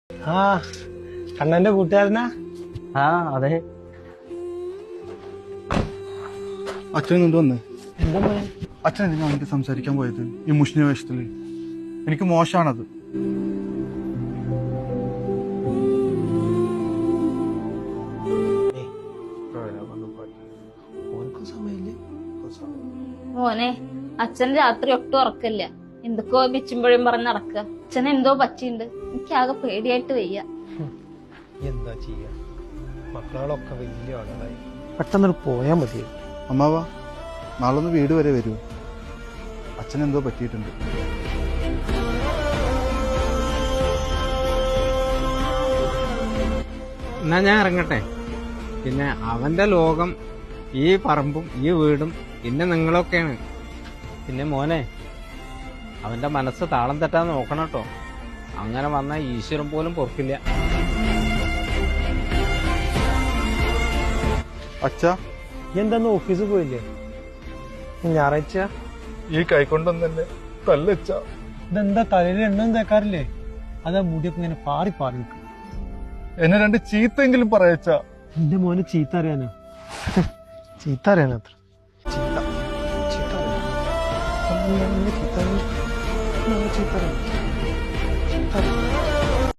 ആ കണ്ണന്റെ കൂട്ടുകാരനാ? ആ അതെ. അച്ഛൻ കൊണ്ട് വന്നേ. എന്താ മോനെ? അച്ഛൻ എന്തിനാ അവന്റെ സംസാരിക്കാൻ പോയത് ഈ മുഷ്ണി വേഷത്തില്? എനിക്ക് മോശമാണത്. മോനെ, അച്ഛൻ രാത്രി ഒട്ടും ഉറക്കില്ല. എന്തൊക്കെയോ പിച്ചുമ്പോഴും പറഞ്ഞ് നടക്കുക. അച്ഛൻ എന്തോ പറ്റിണ്ട്. എനിക്കാകെ പേടിയായിട്ട് വയ്യ. എന്താ ചെയ്യാ, മക്കളൊക്കെ വലിയ ആളുകളായി. പെട്ടെന്ന് പോയാ മതി. അമ്മാവാ, നാളെ ഒന്ന് വീട് വരെ വരൂ. അച്ഛൻ എന്തോ പറ്റിയിട്ടുണ്ട്. എന്നാ ഞാൻ ഇറങ്ങട്ടെ. പിന്നെ അവന്റെ ലോകം ഈ പറമ്പും ഈ വീടും പിന്നെ നിങ്ങളൊക്കെയാണ്. പിന്നെ മോനെ, അവന്റെ മനസ്സ് താളം തെറ്റാൻ നോക്കണം കേട്ടോ. അങ്ങനെ വന്നാൽ ഈശ്വരൻ പോലും പൊറുക്കില്ല. അച്ഛാ, എന്താന്ന് ഓഫീസിൽ പോയില്ലേ? ഞായറാഴ്ച ഈ കൈക്കൊണ്ടൊന്നും തന്നെ തല്ലച്ച. ഇതെന്താ തലയിൽ എണ്ണം തേക്കാറില്ലേ? അതാ മുടിയൊക്കെ ഇങ്ങനെ പാറി പാറി നിൽക്കും. എന്നെ രണ്ട് ചീത്തെങ്കിലും പറയച്ച. എന്റെ മോന് ചീത്ത അറിയാനോ? ചീത്ത അറിയാനോ? അത്ര ചീത്ത ചീത്ത അറിയാം. ചീത്ത അറിയാം. ചീത്ത അറിയാം.